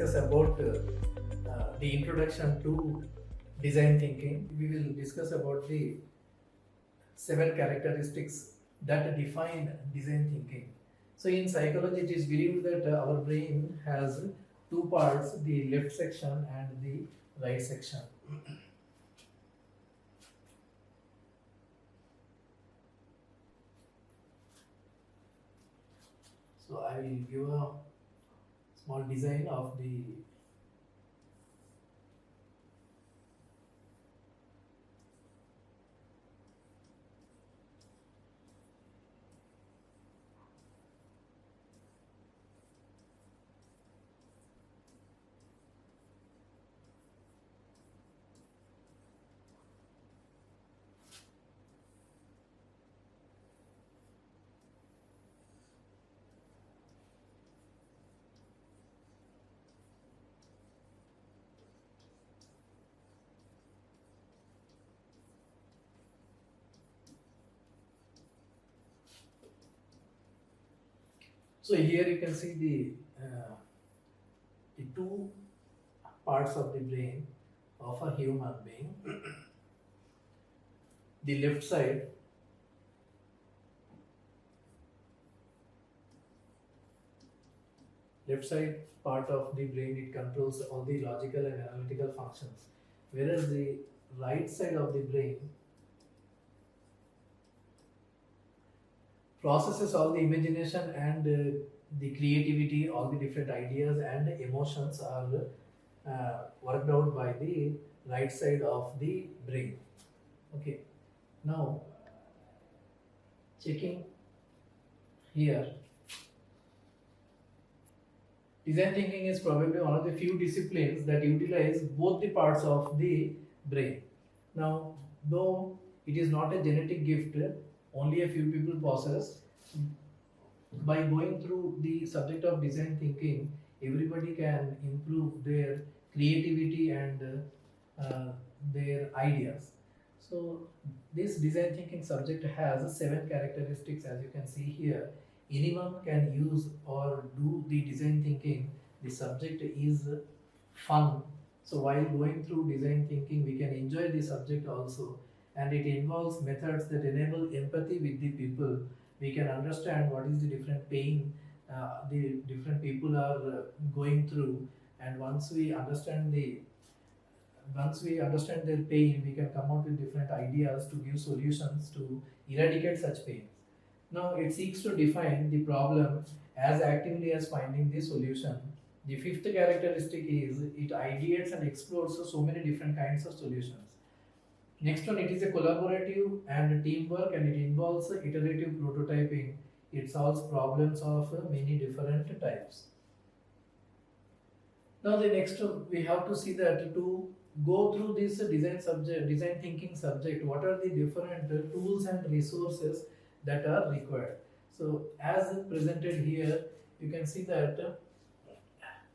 discuss about the introduction to design thinking. We will discuss about the 7 characteristics that define design thinking. So, in psychology, it is believed that our brain has two parts, the left section and the right section. So, I will give a small design of the so here you can see the two parts of the brain of a human being. The left side part of the brain, it controls all the logical and analytical functions, whereas the right side of the brain processes all the imagination and the creativity, all the different ideas and emotions are worked out by the right side of the brain. Okay, now checking here, design thinking is probably one of the few disciplines that utilize both the parts of the brain. Now, though it is not a genetic gift, only a few people possess. By going through the subject of design thinking, everybody can improve their creativity and their ideas. So, this design thinking subject has 7 characteristics, as you can see here. Anyone can use or do the design thinking. The subject is fun. So, while going through design thinking, we can enjoy the subject also, and it involves methods that enable empathy with the people. We can understand what is the different pain the different people are going through, and once we understand their pain, we can come out with different ideas to give solutions to eradicate such pain. Now, it seeks to define the problem as actively as finding the solution. The fifth characteristic is it ideates and explores so many different kinds of solutions. Next one, it is a collaborative and teamwork, and it involves iterative prototyping. It solves problems of many different types. Now the next we have to see that to go through this design thinking subject, what are the different tools and resources that are required. So as presented here, you can see that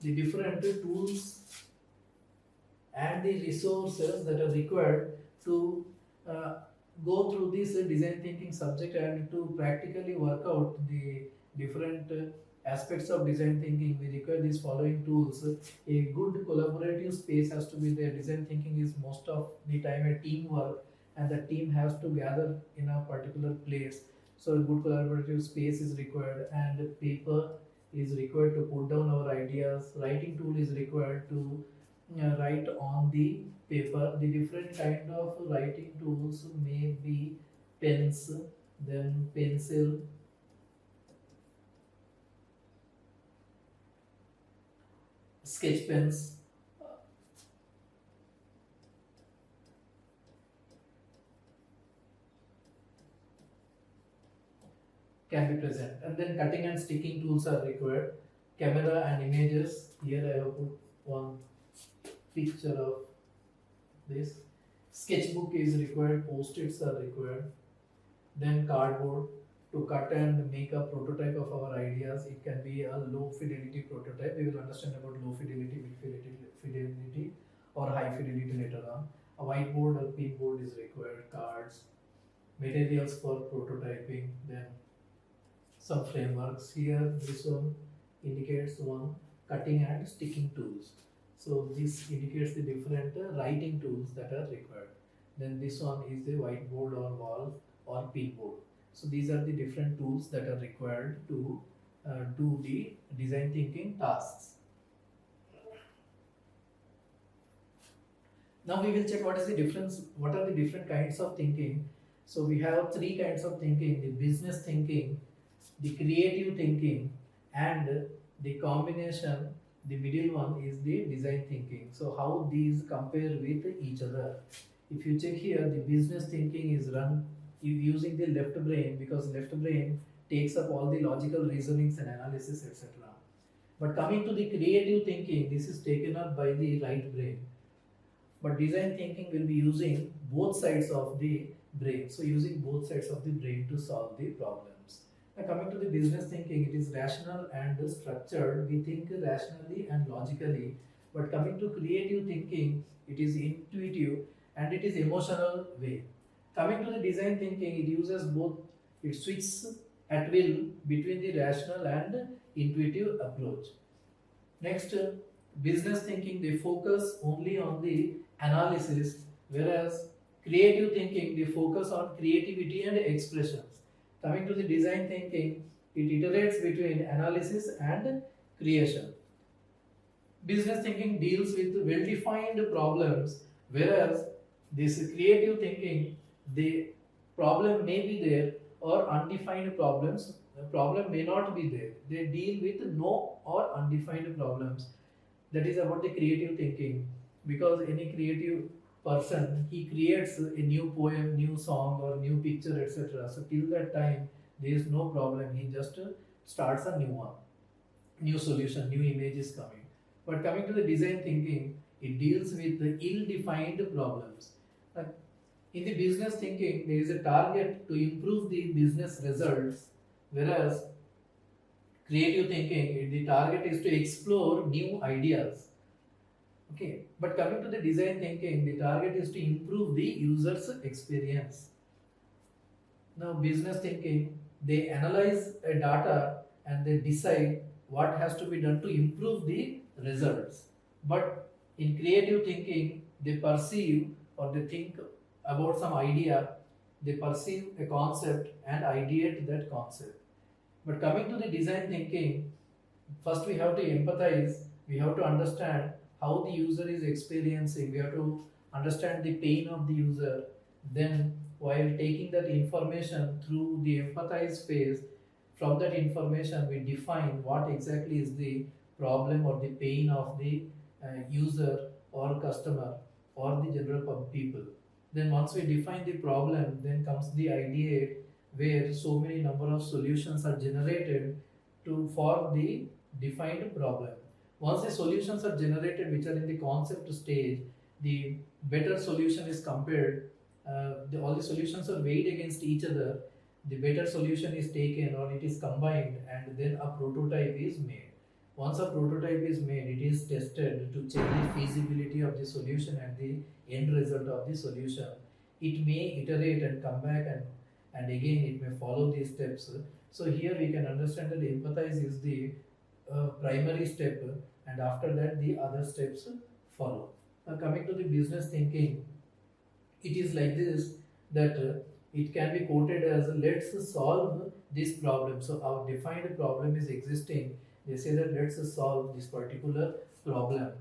the different tools and the resources that are required to uh, go through this design thinking subject and to practically work out the different aspects of design thinking. We require these following tools. A good collaborative space has to be there. Design thinking is most of the time a teamwork, and the team has to gather in a particular place. So a good collaborative space is required, and paper is required to put down our ideas. Writing tool is required to write on the paper. The different kind of writing tools may be pens, then pencil, sketch pens, can be present, and then cutting and sticking tools are required. Camera and images, here I have put one picture of this. Sketchbook is required, post-its are required, then cardboard to cut and make a prototype of our ideas. It can be a low fidelity prototype. We will understand about low fidelity, fidelity or high fidelity later on. A whiteboard or pinboard is required, cards, materials for prototyping, then some frameworks. Here this one indicates one cutting and sticking tools. So this indicates the different writing tools that are required. Then this one is the whiteboard or wall or pinboard. So these are the different tools that are required to do the design thinking tasks. Now we will check what is the difference, what are the different kinds of thinking. So we have three kinds of thinking: the business thinking, the creative thinking, and the combination, the middle one is the design thinking. So how these compare with each other? If you check here, the business thinking is run using the left brain, because left brain takes up all the logical reasonings and analysis, etc. But coming to the creative thinking, this is taken up by the right brain. But design thinking will be using both sides of the brain. So using both sides of the brain to solve the problems. Now coming to the business thinking, it is rational and structured. We think rationally and logically. But coming to creative thinking, it is intuitive and it is emotional way. Coming to the design thinking, it uses both. It switches at will between the rational and intuitive approach. Next, business thinking, they focus only on the analysis, whereas creative thinking, they focus on creativity and expressions. Coming to the design thinking, it iterates between analysis and creation. Business thinking deals with well-defined problems, whereas this creative thinking, the problem may be there or undefined problems. The problem may not be there. They deal with no or undefined problems. That is about the creative thinking, because any creative person, he creates a new poem, new song, or new picture, etc. So till that time, there is no problem. He just starts a new one, new solution, new image is coming. But coming to the design thinking, it deals with the ill-defined problems. Uh, In the business thinking, there is a target to improve the business results, whereas creative thinking, the target is to explore new ideas. Okay, but coming to the design thinking, the target is to improve the user's experience. Now, business thinking, they analyze a data and they decide what has to be done to improve the results. But in creative thinking, they perceive or they think about some idea, they perceive a concept and ideate that concept. But coming to the design thinking, first we have to empathize, we have to understand how the user is experiencing, we have to understand the pain of the user. Then, while taking that information through the empathize phase, from that information we define what exactly is the problem or the pain of the user or customer or the general people. Then once we define the problem, then comes the idea, where so many number of solutions are generated to for the defined problem. Once the solutions are generated which are in the concept stage, the better solution is compared. All the solutions are weighed against each other. The better solution is taken or it is combined, and then a prototype is made. Once a prototype is made, it is tested to check the feasibility of the solution and the end result of the solution. It may iterate and come back, and again it may follow these steps. So here we can understand that empathize is the primary step, and after that the other steps follow. Now coming to the business thinking, it is like this, that it can be quoted as, let's solve this problem. So our defined problem is existing, they say that let's solve this particular problem.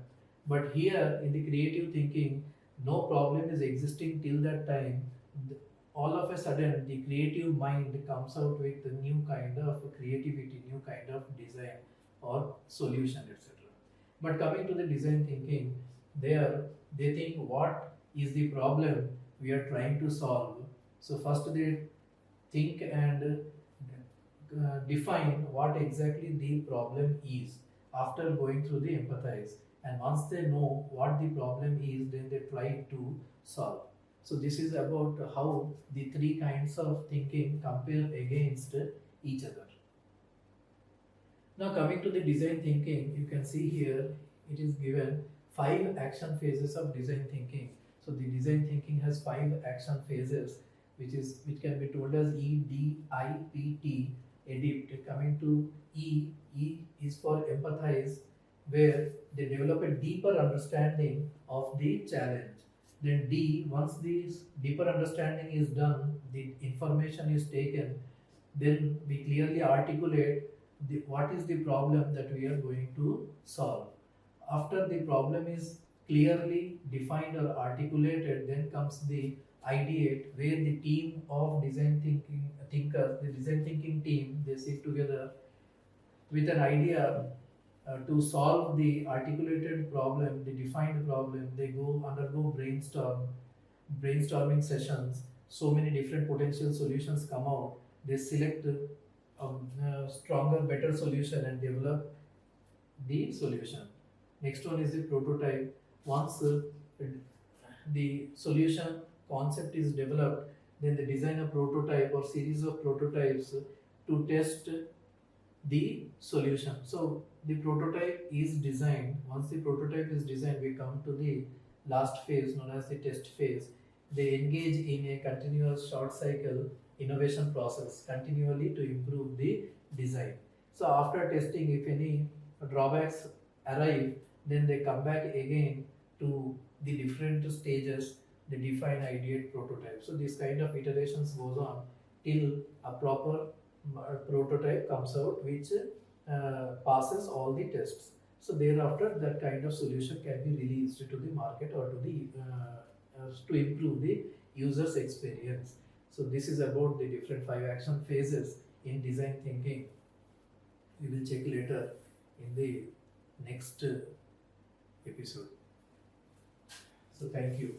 But here in the creative thinking, no problem is existing till that time. All of a sudden the creative mind comes out with a new kind of creativity, new kind of design or solution, etc. But coming to the design thinking, there they think what is the problem we are trying to solve. So first they think and define what exactly the problem is after going through the empathize. And once they know what the problem is, then they try to solve. So this is about how the three kinds of thinking compare against each other. Now coming to the design thinking, you can see here it is given 5 action phases of design thinking. So the design thinking has 5 action phases, which can be told as EDIPT, edipt. Coming to E is for empathize, where they develop a deeper understanding of the challenge. Then D, once this deeper understanding is done, the information is taken, then we clearly articulate what is the problem that we are going to solve. After the problem is clearly defined or articulated, then comes the ideate, where the team of design thinking thinkers, the design thinking team, they sit together with an idea to solve the articulated problem, the defined problem. They go undergo brainstorming sessions. So many different potential solutions come out. They select a stronger, better solution and develop the solution. Next one is the prototype. Once the solution concept is developed, then they design a prototype or series of prototypes to test the solution. So the prototype is designed. Once the prototype is designed, we come to the last phase known as the test phase. They engage in a continuous short cycle innovation process continually to improve the design. So after testing, if any drawbacks arrive, then they come back again to the different stages, they define ideate prototype. So this kind of iterations goes on till a proper prototype comes out which passes all the tests. So thereafter, that kind of solution can be released to the market or to the to improve the user's experience. So this is about the different 5 action phases in design thinking. We will check later in the next episode. So thank you.